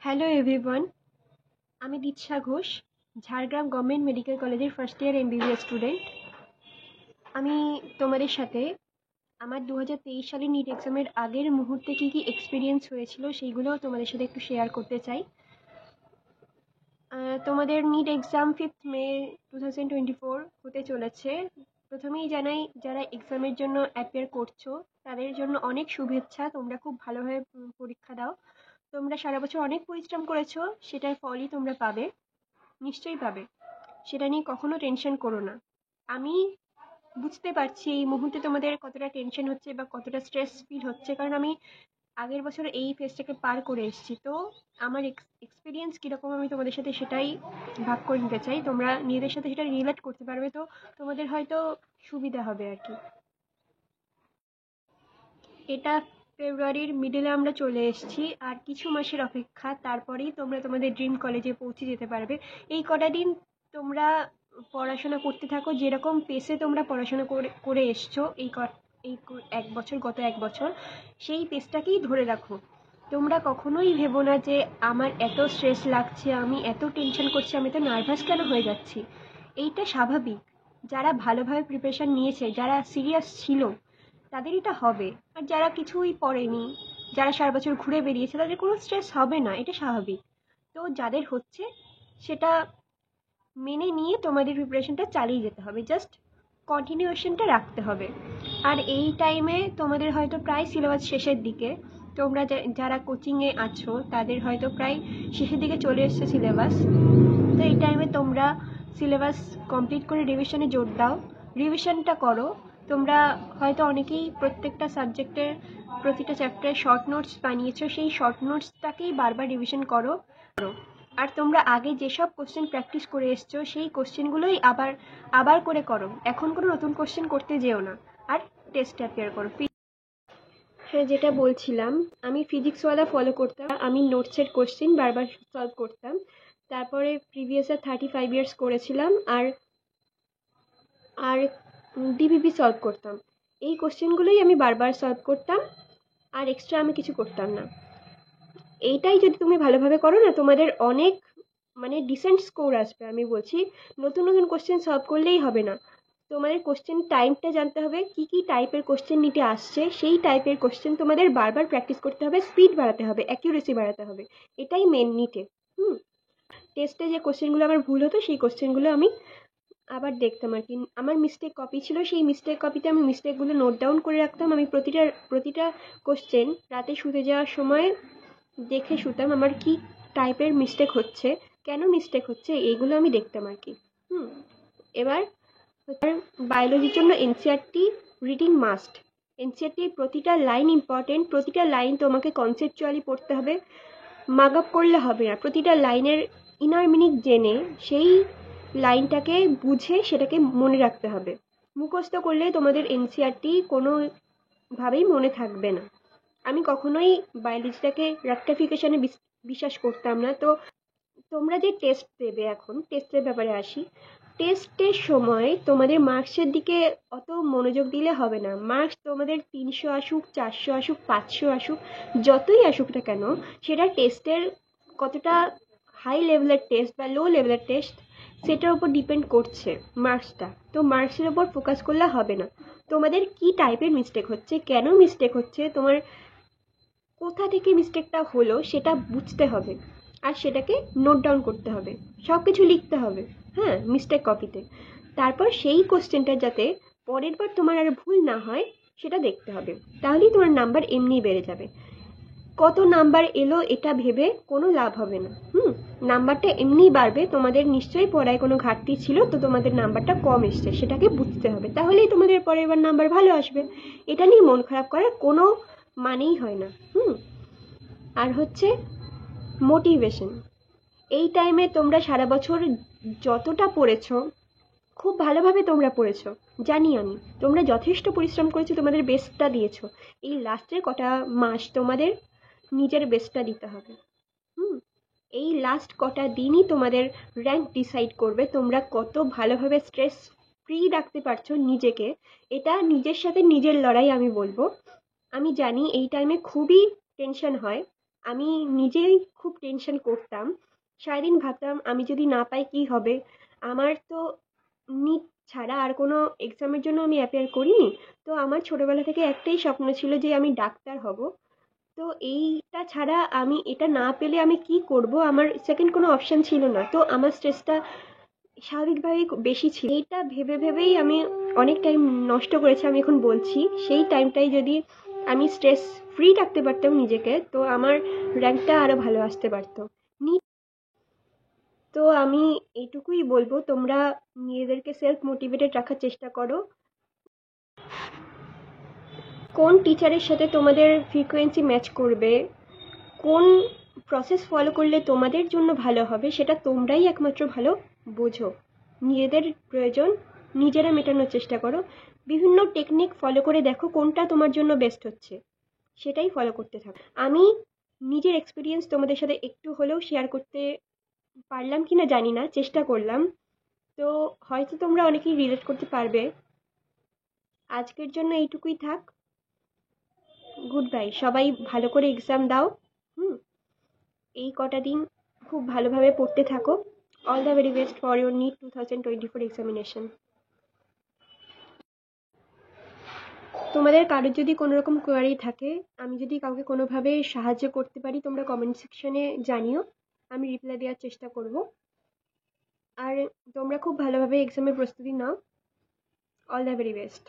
Hello everyone, আমি দীক্ষা Ghosh, Jhargram government medical কলেজের ফার্স্ট ইয়ার এমবিবিএস স্টুডেন্ট। আমি তোমাদের সাথে আমার 2023 সালের নিট এক্সামের আগের মুহূর্তে কী কী এক্সপিরিয়েন্স হয়েছিল সেইগুলো তোমাদের সাথে একটু শেয়ার করতে চাই। তোমাদের নিট এক্সাম 5th মে 2024 হতে চলেছে। প্রথমেই জানাই, যারা এক্সামের জন্য অ্যাপিয়ার করছো তাদের জন্য অনেক শুভেচ্ছা। তোমরা খুব ভালোভাবে পরীক্ষা দাও। তোমরা সারা বছর অনেক পরিশ্রম করেছো, সেটার ফলই তোমরা পাবে, নিশ্চয়ই পাবে। সেটা নিয়ে কখনো টেনশন করো না। আমি বুঝতে পারছি এই মুহূর্তে তোমাদের কতটা টেনশন হচ্ছে বা কতটা স্ট্রেস ফিল হচ্ছে, কারণ আমি আগের বছর এই ফেজটাকে পার করে এসেছি। তো আমার এক্সপিরিয়েন্স কীরকম আমি তোমাদের সাথে সেটাই ভাগ করে নিতে চাই। তোমরা নিজেদের সাথে সেটা রিলেট করতে পারবে, তো তোমাদের হয়তো সুবিধা হবে আর কি। এটা ফেব্রুয়ারির মিডলে আমরা চলে এসেছি, আর কিছু মাসের অপেক্ষা, তারপরেই তোমরা তোমাদের ড্রিম কলেজে পৌঁছে যেতে পারবে। এই কটা দিন তোমরা পড়াশোনা করতে থাকো, যেরকম পেসে তোমরা পড়াশোনা করে এসছো গত এক বছর, সেই পেসটাকেই ধরে রাখো। তোমরা কখনোই ভেবো না যে আমার এত স্ট্রেস লাগছে, আমি এত টেনশন করছি, আমি তো নার্ভাস কেন হয়ে যাচ্ছি। এইটা স্বাভাবিক। যারা ভালোভাবে প্রিপারেশন নিয়েছে, যারা সিরিয়াস ছিল, তাদের এটা হবে। আর যারা কিছুই পড়েনি, যারা সারা বছর ঘুরে বেরিয়েছে, তাদের কোনো স্ট্রেস হবে না, এটা স্বাভাবিক। তো যাদের হচ্ছে সেটা মেনে নিয়ে তোমাদের প্রিপারেশনটা চালিয়ে যেতে হবে, জাস্ট কন্টিনিউয়েশনটা রাখতে হবে। আর এই টাইমে তোমাদের হয়তো প্রায় সিলেবাস শেষের দিকে। তোমরা যারা কোচিংয়ে আছো তাদের হয়তো প্রায় শেষের দিকে চলে এসছে সিলেবাস। তো এই টাইমে তোমরা সিলেবাস কমপ্লিট করে রিভিশনে জোর দাও, রিভিশনটা করো। তোমরা হয়তো অনেকেই প্রত্যেকটা সাবজেক্টের প্রতিটা চ্যাপ্টারে শর্ট নোটস বানিয়েছো, সেই শর্ট নোটসটাকেই বারবার রিভিশন করো। আর তোমরা আগে যেসব কোশ্চেন প্র্যাকটিস করে এসছো সেই কোশ্চেনগুলোই আবার আবার করে করো। এখন কোনো নতুন কোশ্চেন করতে যেও না। আর টেস্ট অ্যাপিয়ার করো। হ্যাঁ, যেটা বলছিলাম, আমি ফিজিক্সওয়ালা ফলো করতাম। আমি নোটসের কোশ্চেন বারবার সলভ করতাম। তারপরে প্রিভিয়াস 35 ইয়ার্স করেছিলাম, আর আর ডিবিপি সলভ করতাম। এই কোশ্চেনগুলোই আমি বারবার সলভ করতাম, আর এক্সট্রা আমি কিছু করতাম না। এইটাই যদি তুমি ভালোভাবে করো না, তোমাদের অনেক ডিসেন্ট স্কোর আসবে। আমি বলছি, নতুন নতুন কোশ্চেন সলভ করলেই হবে না, তোমাদের কোশ্চেন টাইপটা জানতে হবে, কি কি টাইপের কোশ্চেন নিতে আসছে, সেই টাইপের কোশ্চেন তোমাদের বারবার প্র্যাকটিস করতে হবে, স্পিড বাড়াতে হবে, অ্যাকিউরেসি বাড়াতে হবে। এটাই মেন নিটে। টেস্টে যে কোশ্চেনগুলো আমার ভুল হতো সেই কোশ্চেনগুলো আমি আবার দেখতাম আর কি। আমার মিস্টেক কপি ছিল, সেই মিস্টেক কপিতে আমি মিস্টেকগুলো নোট ডাউন করে রাখতাম। আমি প্রতিটা কোশ্চেন রাতে শুতে যাওয়ার সময় দেখে শুতাম আমার কি টাইপের মিস্টেক হচ্ছে, কেন মিস্টেক হচ্ছে, এইগুলো আমি দেখতাম আর কি। এবার বায়োলজির জন্য এনসিইআরটি রিডিং মাস্ট। এনসিইআরটির প্রতিটা লাইন ইম্পর্টেন্ট, প্রতিটা লাইন তোমাকে কনসেপচুয়ালি পড়তে হবে, মাগ আপ করলে হবে না। প্রতিটা লাইনের ইনার মিনিং জেনে সেই লাইনটাকে বুঝে সেটাকে মনে রাখতে হবে। মুখস্থ করলে তোমাদের এনসিইআরটি কোনোভাবেই মনে থাকবে না। আমি কখনোই বায়োলজিটাকে রেকটিফিকেশনে বিশ্বাস করতাম না। তো তোমরা যে টেস্ট দেবে, এখন টেস্টের ব্যাপারে আসি। টেস্টের সময় তোমাদের মার্কসের দিকে অত মনোযোগ দিলে হবে না। মার্কস তোমাদের 300 আসুক, 400 আসুক, 500 আসুক, যতই আসুক না কেন, সেটা টেস্টের কতটা হাই লেভেলের টেস্ট বা লো লেভেলের টেস্ট, সেটার উপর ডিপেন্ড করছে মার্কসটা। তো মার্কসের উপর ফোকাস করলে হবে না। তোমাদের কি টাইপের মিস্টেক হচ্ছে, কেন মিস্টেক হচ্ছে, তোমার কোথা থেকে মিস্টেকটা হলো সেটা বুঝতে হবে, আর সেটাকে নোট ডাউন করতে হবে, সব কিছু লিখতে হবে, হ্যাঁ, মিস্টেক কপিতে। তারপর সেই কোশ্চেনটা যাতে পরের বার তোমার আর ভুল না হয় সেটা দেখতে হবে, তাহলেই তোমার নাম্বার এমনিই বেড়ে যাবে। কত নাম্বার এলো এটা ভেবে কোনো লাভ হবে না। নাম্বারটা এমনিই বাড়বে। তোমাদের নিশ্চয়ই পড়ায় কোনো ঘাটতি ছিল, তো তোমাদের নাম্বারটা কম এসছে, সেটাকে বুঝতে হবে, তাহলেই তোমাদের পরের বার নাম্বার ভালো আসবে। এটা নিয়ে মন খারাপ করার কোনো মানেই হয় না। আর হচ্ছে মোটিভেশন। এই টাইমে তোমরা সারা বছর যতটা পড়েছো, খুব ভালোভাবে তোমরা পড়েছো, জানি আমি। তোমরা যথেষ্ট পরিশ্রম করেছো, তোমাদের বেস্টটা দিয়েছো। এই লাস্টের কটা মাস তোমাদের নিজের বেস্টটা দিতে হবে। এই লাস্ট কটা দিনই তোমাদের র্যাঙ্ক ডিসাইড করবে, তোমরা কত ভালোভাবে স্ট্রেস ফ্রি রাখতে পারছো নিজেকে। এটা নিজের সাথে নিজের লড়াই, আমি বলবো। আমি জানি এই টাইমে খুবই টেনশন হয়, আমি নিজেই খুব টেনশন করতাম। সারাদিন ভাবতাম আমি যদি না পাই কি হবে? আমার তো নিট ছাড়া আর কোনো এক্সামের জন্য আমি অ্যাপিয়ার করিনি। তো আমার ছোটবেলা থেকে একটাই স্বপ্ন ছিল যে আমি ডাক্তার হব। তো এইটা ছাড়া আমি এটা না পেলে আমি কি করব? আমার সেকেন্ড কোনো অপশন ছিল না। তো আমার স্ট্রেসটা স্বাভাবিকভাবেই বেশি ছিল। এইটা ভেবে ভেবেই আমি অনেক টাইম নষ্ট করেছি, আমি এখন বলছি। সেই টাইমটাই যদি আমি স্ট্রেস ফ্রি রাখতে পারতাম নিজেকে, তো আমার র্যাঙ্কটা আরও ভালো আসতে পারতো। তো আমি এইটুকুই বলবো, তোমরা নিজেদেরকে সেলফ মোটিভেটেড রাখার চেষ্টা করো। কোন টিচারের সাথে তোমাদের ফ্রিকোয়েন্সি ম্যাচ করবে, কোন প্রসেস ফলো করলে তোমাদের জন্য ভালো হবে, সেটা তোমরাই একমাত্র ভালো বোঝো। নিজেদের প্রয়োজন নিজেরা মেটানোর চেষ্টা করো। বিভিন্ন টেকনিক ফলো করে দেখো কোনটা তোমার জন্য বেস্ট হচ্ছে, সেটাই ফলো করতে থাকো। আমি নিজের এক্সপিরিয়েন্স তোমাদের সাথে একটু হলেও শেয়ার করতে পারলাম কিনা জানি না, চেষ্টা করলাম। তো হয়তো তোমরা অনেকেই রিলেট করতে পারবে। আজকের জন্য এইটুকুই থাক। Good bye. সবাই ভালো করে এক্সাম দাও। হুম, এই কটা দিন খুব ভালোভাবে পড়তে থাকো। All the very best for your NEET 2024 examination. তোমাদের কারোর যদি কোনো রকম কোয়ারি থাকে, আমি যদি কাউকে কোনোভাবে সাহায্য করতে পারি, তোমরা কমেন্ট সেকশনে জানিও, আমি রিপ্লাই দেওয়ার চেষ্টা করব। আর তোমরা খুব ভালোভাবে এক্সামের প্রস্তুতি নাও। All the very best.